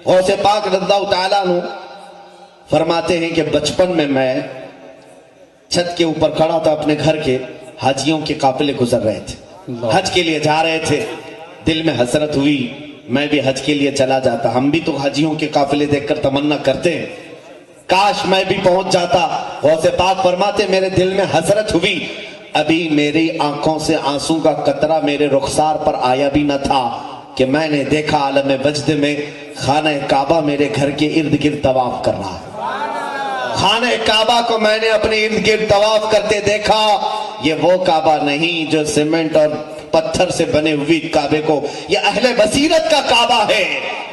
غوث پاک رضی اللہ تعالیٰ عنہ فرماتے ہیں کہ بچپن میں چھت کے اوپر کھڑا تھا اپنے گھر کے، حاجیوں کے قافلے گزر رہے تھے، حج کے لیے جا رہے تھے، دل میں حسرت ہوئی میں بھی حج کے لیے چلا جاتا، ہم بھی تو حاجیوں کے قافلے دیکھ کر تمنا کرتے ہیں کاش میں بھی پہنچ جاتا۔ غوث پاک فرماتے میرے دل میں حسرت ہوئی، ابھی میری آنکھوں سے آنسوں کا قطرہ میرے رخسار پر آیا بھی نہ تھا کہ میں نے دیکھا عالم وجد میں خانہ کعبہ میرے گھر کے ارد گرد طواف کر رہا ہے۔ خانہ کعبہ کو میں نے اپنے ارد گرد طواف کرتے دیکھا، یہ وہ کعبہ نہیں جو سیمنٹ اور پتھر سے بنے ہوئی کعبے کو، یہ اہل بصیرت کا کعبہ ہے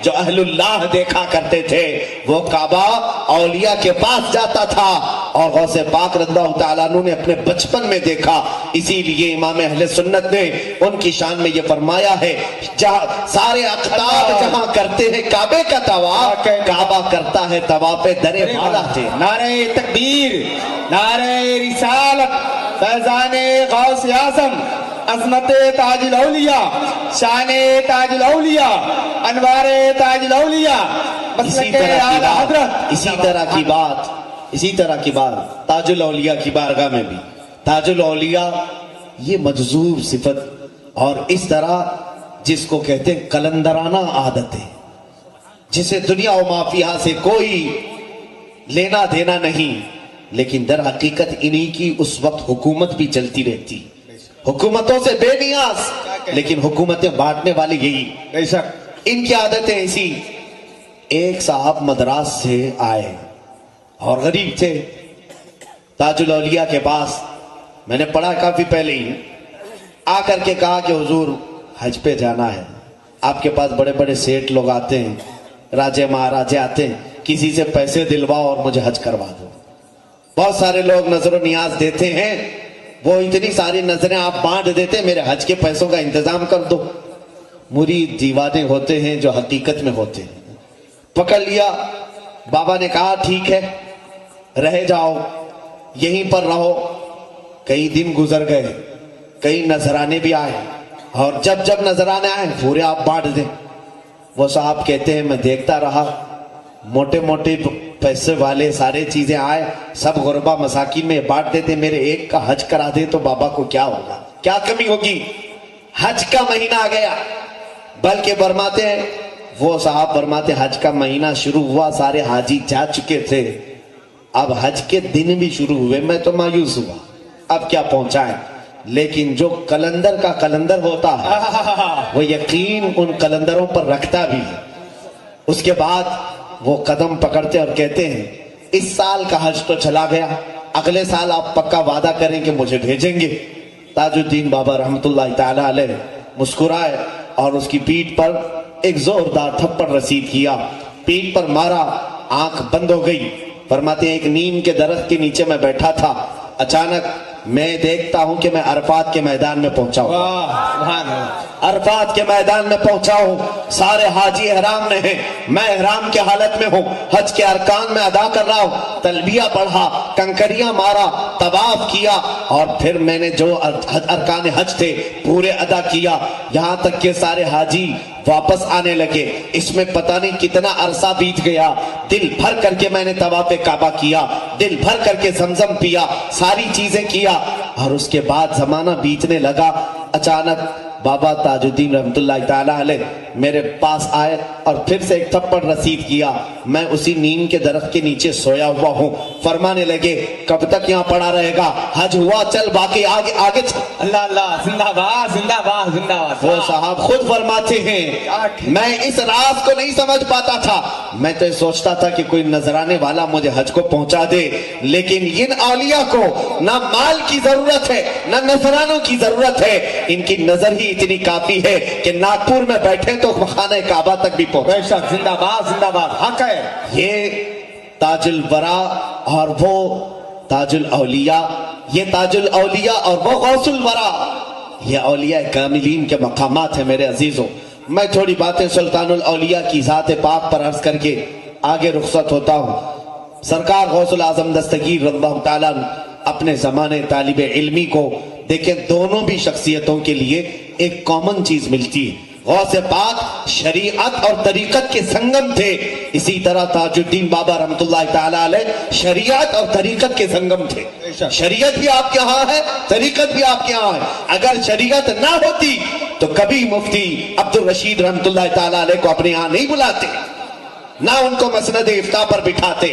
جو اہل اللہ دیکھا کرتے تھے۔ وہ کعبہ اولیاء کے پاس جاتا تھا اور غوث پاک رضی اللہ تعالیٰ عنہ نے اپنے بچپن میں دیکھا، اسی لیے امام اہل سنت نے ان کی شان میں یہ فرمایا ہے جہاں سارے اقطاب جہاں کرتے ہیں کعبے کا طواف، کعبہ کرتا ہے طواف در والا سے۔ نعرہ تکبیر، نعرہ رسالت، فیضان غوث اعظم، عظمت تاج الاولیاء، شان تاج الاولیاء، انوار تاج الاولیاء، مسلک اعلیٰ حضرت۔ اسی طرح کی بات تاج الاولیاء کی بارگاہ میں بھی، تاج الاولیاء یہ مجذوب صفت اور اس طرح جس کو کہتے ہیں قلندرانہ عادت ہے، جسے دنیا و مافیہ سے کوئی لینا دینا نہیں، لیکن در حقیقت انہی کی اس وقت حکومت بھی چلتی رہتی، حکومتوں سے بے نیاز، لیکن حکومتیں بانٹنے والے یہی، بے شک ان کی عادتیں ایسی۔ ایک صاحب مدراس سے آئے اور غریب تھے، تاج الاولیاء کے پاس، میں نے پڑھا کافی پہلے ہی، آ کر کے کہا کہ حضور حج پہ جانا ہے، آپ کے پاس بڑے بڑے سیٹ لوگ آتے ہیں، راجے مہاراجے آتے ہیں، کسی سے پیسے دلواؤ اور مجھے حج کروا دو۔ بہت سارے لوگ نظر و نیاز دیتے ہیں، وہ اتنی ساری نظریں آپ بانٹ دیتے ہیں، میرے حج کے پیسوں کا انتظام کر دو۔ مرید دیوانے ہوتے ہیں جو حقیقت میں ہوتے ہیں، پکڑ لیا۔ بابا نے کہا ٹھیک ہے رہ جاؤ، یہیں پر رہو۔ کئی دن گزر گئے، کئی نذرانے بھی آئے، اور جب جب نذرانے آئے پورے آپ بانٹ دیں۔ وہ صاحب کہتے ہیں میں دیکھتا رہا، موٹے موٹے پیسے والے سارے چیزیں آئے، سب غربا مساکین میں بانٹ دیتے، میرے ایک کا حج کرا دے تو بابا کو کیا ہوگا، کیا کمی ہوگی۔ حج کا مہینہ آ گیا، بلکہ فرماتے ہیں وہ صاحب فرماتے حج کا مہینہ شروع ہوا، سارے حاجی جا چکے تھے، اب حج کے دن بھی شروع ہوئے، میں تو مایوس ہوا اب کیا پہنچائیں۔ لیکن جو کلندر کا کلندر ہوتا ہے وہ یقین ان کلندروں پر رکھتا بھی ہے۔ اس کے بعد وہ قدم پکڑتے اور کہتے ہیں اس سال کا حج تو چلا گیا، اگلے سال آپ پکا وعدہ کریں کہ مجھے بھیجیں گے۔ تاج الدین بابا رحمت اللہ تعالی علیہ مسکرائے اور اس کی پیٹھ پر ایک زوردار تھپڑ رسید کیا، پیٹھ پر مارا، آنکھ بند ہو گئی۔ فرماتے ہیں ایک نیم کے درخت کے نیچے میں بیٹھا تھا، اچانک میں دیکھتا ہوں کہ میں عرفات کے میدان میں پہنچا ہوں، عرفات کے میدان میں پہنچا ہوں، سارے حاجی احرام میں ہیں، میں احرام کے حالت میں ہوں، حج کے ارکان میں ادا کر رہا ہوں، تلبیہ پڑھا، کنکریاں مارا، طواف کیا، اور پھر میں نے جو ارکان حج تھے پورے ادا کیا، یہاں تک کہ سارے حاجی واپس آنے لگے۔ اس میں پتہ نہیں کتنا عرصہ بیت گیا، دل بھر کر کے میں نے طواف کعبہ کیا، دل بھر کر کے زمزم پیا، ساری چیزیں کیا، اور اس کے بعد زمانہ بیتنے لگا۔ اچانک بابا تاج الدین رحمت اللہ تعالیٰ علیہ میرے پاس آئے اور پھر سے ایک تھپڑ رسید کیا، میں اسی نیم کے درخت کے نیچے سویا ہوا ہوں۔ فرمانے لگے کب تک یہاں پڑا رہے گا، حج ہوا چل باقی آگے آگے چل۔ اللہ اللہ، زندہ باد زندہ باد زندہ باد۔ وہ صاحب خود فرماتے ہیں میں اس راز کو نہیں سمجھ پاتا تھا، میں تو سوچتا تھا کہ کوئی نذرانے والا مجھے حج کو پہنچا دے، لیکن ان اولیاء کو نہ مال کی ضرورت ہے نہ نذرانوں کی ضرورت ہے، ان کی نظر ہی اتنی کافی ہے کہ ناگپور میں بیٹھے تو خانہ کعبہ تک بھی پہنچے۔ بے شک، زندہ باد حق ہے۔ یہ تاج الورا اور وہ تاج الاولیاء، یہ تاج الاولیاء اور وہ غوث الورا، یہ اولیاء کاملین کے مقامات ہیں میرے عزیزوں۔ میں تھوڑی باتیں سلطان الاولیاء کی ذات پاک پر عرض کر کے آگے رخصت ہوتا ہوں۔ سرکار غوث العظم دستگیر رضی اللہ تعالیٰ اپنے زمانے طالب علمی کو دیکھیں، دونوں بھی شخصیتوں کے لیے ایک کامن چیز ملتی ہے۔ غوث پاک شریعت اور طریقت کے سنگم تھے، اسی طرح تاج الدین بابا رحمۃ اللہ تعالی علیہ شریعت اور طریقت کے سنگم تھے۔ شریعت بھی آپ کے ہاں ہے، طریقت بھی آپ کے ہاں ہے۔ اگر شریعت نہ ہوتی تو کبھی مفتی عبد الرشید رحمۃ اللہ تعالی علیہ کو اپنے ہاں نہیں بلاتے، نہ ان کو مسند افتاء پر بٹھاتے۔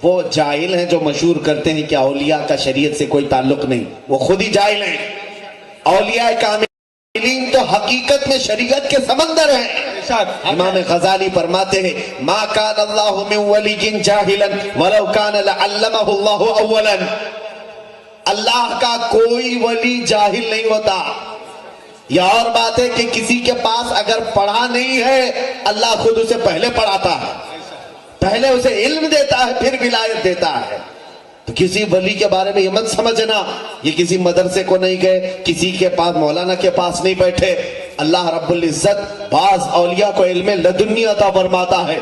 وہ جاہل ہیں جو مشہور کرتے ہیں کہ اولیاء کا شریعت سے کوئی تعلق نہیں، وہ خود ہی جاہل ہیں۔ اولیاء کاملین تو حقیقت میں شریعت کے سمندر ہیں۔ امام غزالی فرماتے ہیں ما کان اللہ من ولی جاہلا ولو کان لعلمہ اللہ اولا، اللہ کا کوئی ولی جاہل نہیں ہوتا۔ یہ اور بات ہے کہ کسی کے پاس اگر پڑھا نہیں ہے اللہ خود اسے پہلے پڑھاتا ہے، پہلے اسے علم دیتا ہے پھر ولایت دیتا ہے۔ تو کسی ولی کے بارے میں یہ مت سمجھنا یہ کسی مدرسے کو نہیں گئے، کسی کے پاس مولانا کے پاس نہیں بیٹھے۔ اللہ رب العزت بعض اولیاء کو علم لدنی عطا فرماتا ہے۔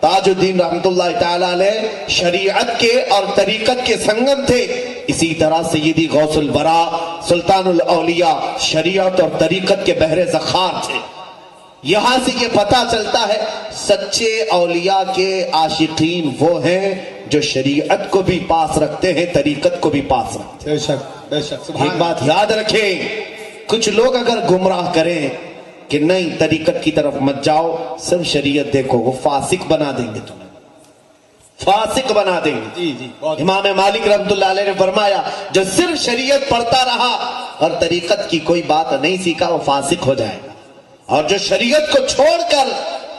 تاج الدین رحمۃ اللہ تعالی علیہ شریعت کے اور طریقت کے سنگم تھے، اسی طرح سیدی غوث الورا سلطان الاولیاء شریعت اور طریقت کے بحر ذخار تھے۔ یہاں سے یہ پتہ چلتا ہے سچے اولیاء کے عاشقین وہ ہیں جو شریعت کو بھی پاس رکھتے ہیں، طریقت کو بھی پاس رکھتے ہیں۔ بے شک بے شک، ایک بات یاد رکھیں، کچھ لوگ اگر گمراہ کریں کہ نہیں طریقت کی طرف مت جاؤ، صرف شریعت دیکھو، وہ فاسق بنا دیں گے تمہیں، فاسق بنا دیں گے۔ جی جی بہت امام مالک رحمۃ اللہ علیہ نے فرمایا جو صرف شریعت پڑھتا رہا اور طریقت کی کوئی بات نہیں سیکھا وہ فاسق ہو جائے گا، اور جو شریعت کو چھوڑ کر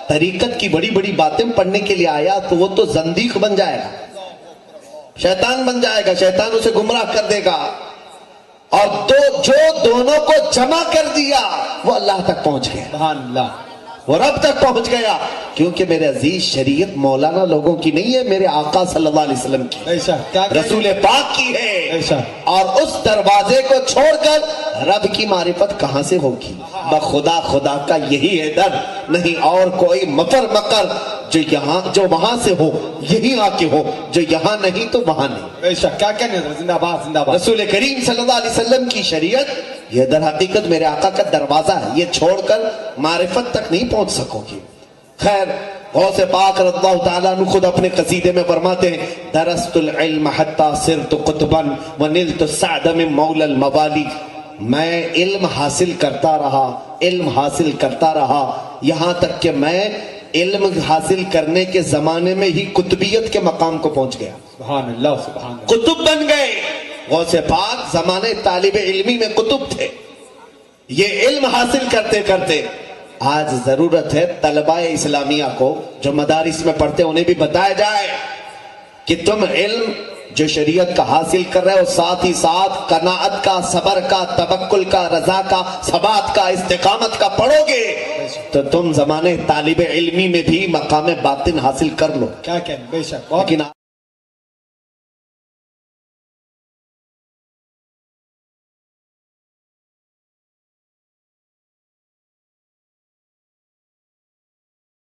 طریقت کی بڑی بڑی باتیں پڑھنے کے لیے آیا تو وہ تو زندیق بن جائے گا، شیطان بن جائے گا، شیطان اسے گمراہ کر دے گا۔ اور جو دونوں کو جمع کر دیا وہ اللہ تک پہنچ گیا، سبحان اللہ، وہ رب تک پہنچ گیا، کیونکہ میرے عزیز شریعت مولانا لوگوں کی نہیں ہے، میرے آقا صلی اللہ علیہ وسلم کی، بے شک، کیا رسول پاک کی ہے۔ بے شک، اور اس دروازے کو چھوڑ کر رب کی معرفت کہاں سے ہوگی؟ بخدا خدا کا یہی ہے در، نہیں اور کوئی مکر مکر جو وہاں سے ہو یہی آ کے ہو، جو یہاں نہیں تو وہاں نہیں۔ بے شک، کیا کہنے زندہ باد زندہ باد۔ رسول کریم صلی اللہ علیہ وسلم کی شریعت یہ در حقیقت میرے آقا کا دروازہ ہے، یہ چھوڑ کر معرفت تک نہیں پہنچ سکو گی۔ خیر غوث پاک رضی اللہ تعالیٰ عنہ خود اپنے قصیدے میں فرماتے ہیں درست العلم حتی صرت قطبا ونلت السعد من مولا الموالی، میں علم حاصل کرتا رہا، علم حاصل کرتا رہا، یہاں تک کہ میں علم حاصل کرنے کے زمانے میں ہی قطبیت کے مقام کو پہنچ گیا، سبحان اللہ سبحان اللہ، قطب بن گئے۔ غوث پاک زمانے طالب علمی میں قطب تھے، یہ علم حاصل کرتے کرتے آج ضرورت ہے طلباء اسلامیہ کو جو مدارس میں پڑھتے انہیں بھی بتایا جائے کہ تم علم جو شریعت کا حاصل کر رہے ہو ساتھ ہی ساتھ قناعت کا، صبر کا، توکل کا، رضا کا، ثبات کا، استقامت کا پڑھو گے تو تم زمانے طالب علمی میں بھی مقام باطن حاصل کر لو۔ کیا کہنے، بے شک، بہت لیکن